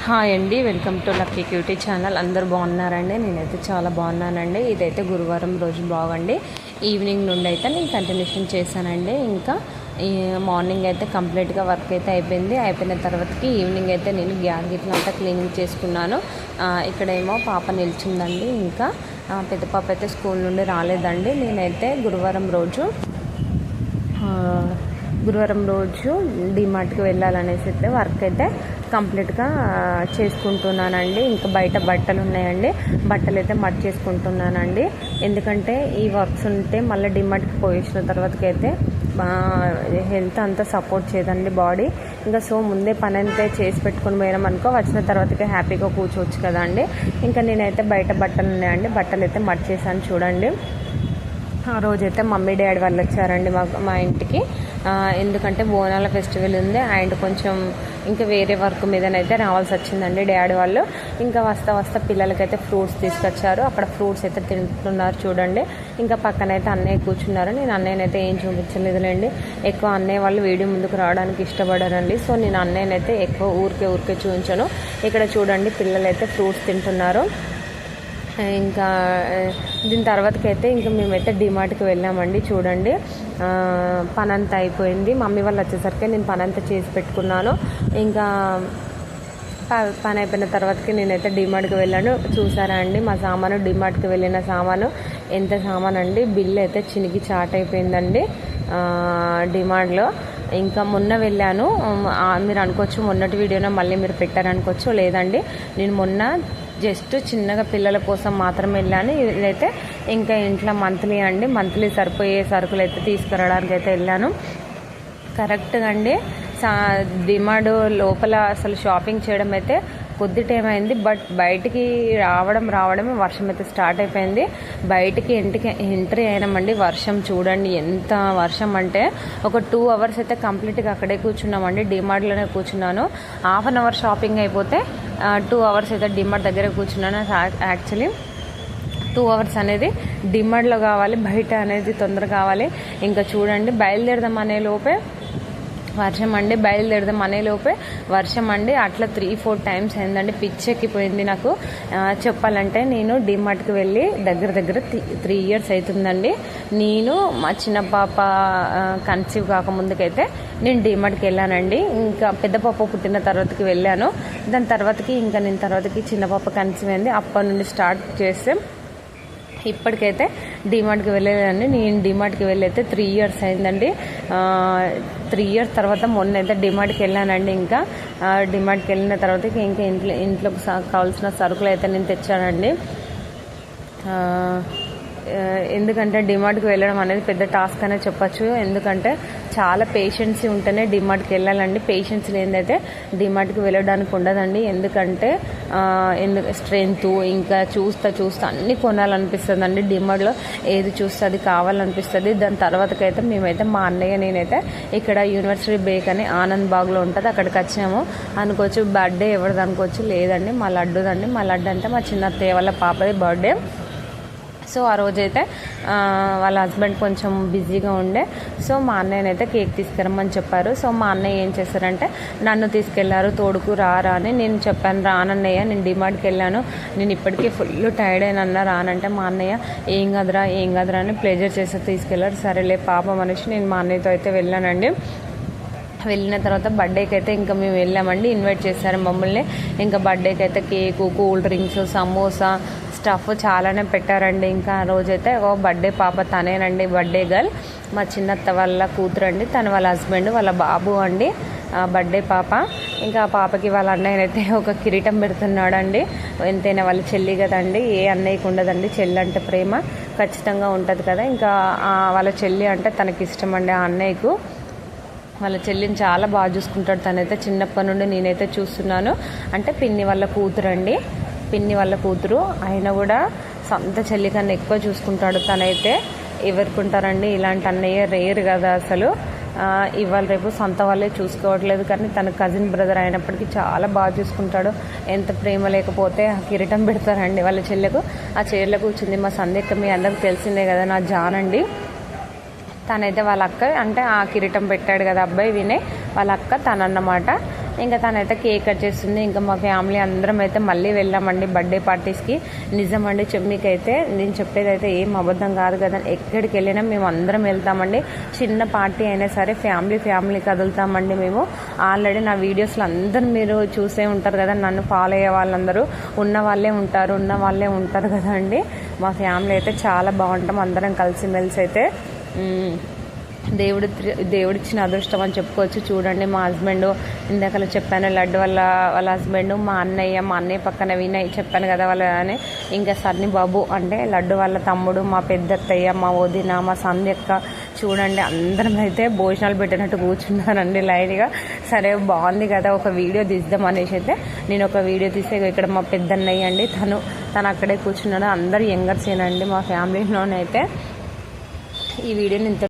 Hi అండి, welcome to Lucky Cutie channel. అందరూ బాగున్నారండి? నేనైతే చాలా బాగున్నానండి. ఇదైతే గురువారం రోజు బ్లాగ్ అండి. ఈవినింగ్ నుండి అయితే నేను కంటిన్యూషన్ చేశానండి. ఇంకా మార్నింగ్ అయితే కంప్లీట్గా వర్క్ అయితే అయిపోయిన తర్వాతకి ఈవినింగ్ అయితే నేను గ్యాస్ గిట్లా అంతా క్లీనింగ్ చేసుకున్నాను. ఇక్కడేమో పాప నిల్చుందండి. ఇంకా పెద్ద పాప అయితే స్కూల్ నుండి రాలేదండి. నేనైతే గురువారం రోజు డిమార్ట్కి వెళ్ళాలనేసి అయితే వర్క్ అయితే కంప్లీట్గా చేసుకుంటున్నానండి. ఇంకా బయట బట్టలు ఉన్నాయండి, బట్టలు అయితే మట్ చేసుకుంటున్నానండి. ఎందుకంటే ఈ వర్క్స్ ఉంటే మళ్ళీ డిమార్ట్కి పోయించిన తర్వాతకి అయితే హెల్త్ అంతా సపోర్ట్ చేయదండి బాడీ. ఇంకా సో ముందే పని అంతా చేసి పెట్టుకుని పోయినాం అనుకో, వచ్చిన తర్వాతకి హ్యాపీగా కూర్చోవచ్చు కదా అండి. ఇంకా నేనైతే బయట బట్టలు ఉన్నాయండి, బట్టలు అయితే మట్ చేశాను చూడండి. ఆ రోజైతే మమ్మీ డాడీ వాళ్ళు వచ్చారండి మా ఇంటికి. ఎందుకంటే బోనాల ఫెస్టివల్ ఉంది అండ్ కొంచెం ఇంకా వేరే వర్క్ మీదనైతే రావాల్సి వచ్చిందండి డాడీ వాళ్ళు. ఇంకా వస్తా పిల్లలకైతే ఫ్రూట్స్ తీసుకొచ్చారు. అక్కడ ఫ్రూట్స్ అయితే తింటున్నారు చూడండి. ఇంకా పక్కనైతే అన్నయ్య కూర్చున్నారు. నేను అన్నయ్యనైతే ఏం చూపించలేదులేండి. ఎక్కువ అన్నయ్య వాళ్ళు వీడియో ముందుకు రావడానికి ఇష్టపడారండి. సో నేను అన్నయ్యనైతే ఎక్కువ ఊరికే చూపించాను. ఇక్కడ చూడండి పిల్లలైతే ఫ్రూట్స్ తింటున్నారు. ఇంకా దీని తర్వాతకైతే ఇంకా మేమైతే డిమార్ట్కి వెళ్ళామండి. చూడండి పని అంతా అయిపోయింది. మమ్మీ వాళ్ళు వచ్చేసరికి నేను పని అంతా చేసి పెట్టుకున్నాను. ఇంకా పని అయిపోయిన తర్వాతకి నేనైతే డిమార్ట్కి వెళ్ళాను. చూసారా అండి మా సామాను, డిమార్ట్కి వెళ్ళిన సామాను ఎంత సామాన్ అండి. బిల్ అయితే చినిగి చాట్ అయిపోయిందండి డిమార్ట్లో. ఇంకా మొన్న వెళ్ళాను, మీరు అనుకోవచ్చు మొన్నటి వీడియోలో మళ్ళీ మీరు పెట్టారనుకోవచ్చు. లేదండి, నేను మొన్న జస్ట్ చిన్నగా పిల్లల కోసం మాత్రమే వెళ్ళాను. ఇదైతే ఇంకా ఇంట్లో మంత్లీ సరిపోయే సరుకులు అయితే తీసుకురావడానికి అయితే వెళ్ళాను. కరెక్ట్గా అండి డిమార్ట్ లోపల అసలు షాపింగ్ చేయడం అయితే కొద్ది టైం అయింది. బట్ బయటికి రావడమే వర్షం అయితే స్టార్ట్ అయిపోయింది. బయటికి ఎంట్రీ అయినామండి. వర్షం చూడండి ఎంత వర్షం అంటే ఒక 2 hours అయితే కంప్లీట్గా అక్కడే కూర్చున్నామండి. డిమార్ట్లోనే కూర్చున్నాను. హాఫ్ అన్ అవర్ షాపింగ్ అయిపోతే 2 hours అయితే డిమార్ట్ దగ్గర కూర్చున్నాను. యాక్చువల్లీ 2 hours అనేది డిమార్ట్లో కావాలి, బయట అనేది తొందర కావాలి. ఇంకా చూడండి బయలుదేరదాం అనే లోపే వర్షం అండి. అట్లా 3-4 times అయిందండి. పిచ్చెక్కిపోయింది నాకు. చెప్పాలంటే నేను డిమార్ట్కి వెళ్ళి దగ్గర 3 years అవుతుందండి. నేను మా చిన్న పాప కన్సీవ్ కాకముందుకైతే నేను డిమార్ట్కి వెళ్ళానండి. ఇంకా పెద్ద పాప పుట్టిన తర్వాతకి వెళ్ళాను. దాని తర్వాతకి చిన్న పాప కన్సీవ్ అయింది. అప్పటి నుండి స్టార్ట్ చేస్తే ఇప్పటికైతే డిమార్ట్కి వెళ్ళలేదండి. నేను డిమార్ట్కి వెళ్ళి అయితే 3 years అయిందండి. 3 years తర్వాత మొన్న అయితే డిమార్ట్కి వెళ్ళానండి. ఇంకా డిమార్ట్కి వెళ్ళిన తర్వాత ఇంకా ఇంట్లోకి కావాల్సిన సరుకులు అయితే నేను తెచ్చానండి. ఎందుకంటే డిమార్ట్కి వెళ్ళడం అనేది పెద్ద టాస్క్ అనే చెప్పచ్చు. ఎందుకంటే చాలా పేషెన్సీ ఉంటేనే డిమార్ట్కి వెళ్ళాలండి. పేషెన్స్ లేనిదైతే డిమార్ట్కి వెళ్ళడానికి ఉండదండి. ఎందుకంటే స్ట్రెంత్ ఇంకా చూస్తా అన్నీ కొనాలనిపిస్తుందండి. డిమార్ట్లో ఏది చూస్తే అది కావాలనిపిస్తుంది. దాని తర్వాతకైతే మేమైతే మా అన్నయ్య నేనైతే ఇక్కడ యూనివర్సిటీ బేక్ అని ఆనంద్ బాగ్లో ఉంటుంది, అక్కడికి వచ్చాము అనుకోవచ్చు. బర్త్డే ఎవరిది అనుకోవచ్చు. లేదండి మా లడ్డుదండి. మా లడ్డు అంటే మా చిన్న అత్తయ్య వాళ్ళ పాపది బర్త్డే. సో ఆ రోజైతే వాళ్ళ హస్బెండ్ కొంచెం బిజీగా ఉండే. సో మా అన్నయ్యనైతే కేక్ తీసుకురమ్మని చెప్పారు. సో మా అన్నయ్య ఏం చేశారంటే నన్ను తీసుకెళ్లారు. తోడుకు రారా అని నేను చెప్పాను. రానన్నయ్య, నేను డిమార్ట్కి వెళ్ళాను, నేను ఇప్పటికీ ఫుల్ టైర్డ్ అయినా రానంటే మా అన్నయ్య ఏం కాదురా అని ప్లెజర్ చేసి తీసుకెళ్లారు. సరేలే పాపం అనేసి నేను మా అన్నయ్యతో అయితే వెళ్ళానండి. వెళ్ళిన తర్వాత బర్త్డేకి అయితే ఇంకా మేము వెళ్ళామండి. ఇన్వైట్ చేశారు మమ్మల్ని. ఇంకా బర్త్డేకి అయితే cake, cool drinks, samosa, stuff చాలానే పెట్టారండి. ఇంకా ఆ రోజైతే బర్త్డే పాప తనేనండి, బర్త్డే గర్ల్ మా చిన్నత్త వాళ్ళ కూతురు అండి. తను వాళ్ళ హస్బెండ్ వాళ్ళ బాబు అండి బర్త్డే పాప. ఇంకా ఆ పాపకి వాళ్ళ అన్నయ్యనైతే ఒక కిరీటం పెడుతున్నాడండి. ఎంతైనా వాళ్ళ చెల్లి కదండి, ఏ అన్నయ్యకి ఉండదండి చెల్లి అంటే ప్రేమ ఖచ్చితంగా ఉంటుంది కదా. ఇంకా వాళ్ళ చెల్లి అంటే తనకి ఇష్టం అండి. ఆ అన్నయ్యకు వాళ్ళ చెల్లిని చాలా బాగా చూసుకుంటాడు. తనైతే చిన్నప్పటి నుండి నేనైతే చూస్తున్నాను. అంటే పిన్ని వాళ్ళ కూతురు అయినా కూడా సొంత చెల్లి కన్నా ఎక్కువ చూసుకుంటాడు తనైతే. ఎవరికి ఉంటారండి ఇలాంటి అన్నయ్య? రేర్ కదా అసలు. ఇవాళ రేపు సొంత వాళ్ళే చూసుకోవట్లేదు, కానీ తన కజిన్ బ్రదర్ అయినప్పటికీ చాలా బాగా చూసుకుంటాడు. ఎంత ప్రేమ లేకపోతే ఆ కిరీటం పెడతారండి వాళ్ళ చెల్లెకు. ఆ చీరలో కూర్చుంది మా సందేహం మీ అందరికి తెలిసిందే కదా, నా జాన్ అండి. తనైతే వాళ్ళ అక్క అంటే ఆ కిరీటం పెట్టాడు కదా అబ్బాయి వినయ్, వాళ్ళ అక్క తనన్నమాట. ఇంకా తనైతే కేక్ కట్ చేస్తుంది. ఇంకా మా ఫ్యామిలీ అందరం అయితే మళ్ళీ వెళ్ళామండి బర్త్డే పార్టీస్కి. నిజమండి మీకైతే నేను చెప్పేది అయితే ఏం అబద్ధం కాదు కదా, ఎక్కడికి వెళ్ళినా మేము అందరం వెళ్తామండి. చిన్న పార్టీ అయినా సరే ఫ్యామిలీ కదులుతామండి మేము. ఆల్రెడీ నా వీడియోస్లో అందరూ మీరు చూసే ఉంటారు కదా, నన్ను ఫాలో అయ్యే వాళ్ళందరూ ఉన్న వాళ్ళే ఉంటారు కదా అండి. మా ఫ్యామిలీ అయితే చాలా బాగుంటాం, అందరం కలిసిమెలిసి అయితే దేవుడిచ్చిన అదృష్టం అని చెప్పుకోవచ్చు. చూడండి మా హస్బెండ్, ఇందాక చెప్పాను లడ్డు వాళ్ళ హస్బెండ్, మా అన్నయ్య పక్కన వినయ్ చెప్పాను కదా వాళ్ళ అని, ఇంకా సన్ని బాబు అంటే లడ్డు వాళ్ళ తమ్ముడు, మా పెద్దత్తయ్య, మా వదిన, మా సంధ్యక్క, చూడండి అందరం అయితే భోజనాలు పెట్టినట్టు కూర్చున్నారండి లైన్గా. సరే బాగుంది కదా ఒక వీడియో తీద్దాం అనేసి అయితే నేను ఒక వీడియో తీసే, ఇక్కడ మా పెద్దన్నయ్య అండి తను అక్కడే కూర్చున్నాడు. అందరు యంగర్సేనండి మా ఫ్యామిలీలోనైతే. ఈ వీడియోని ఇంత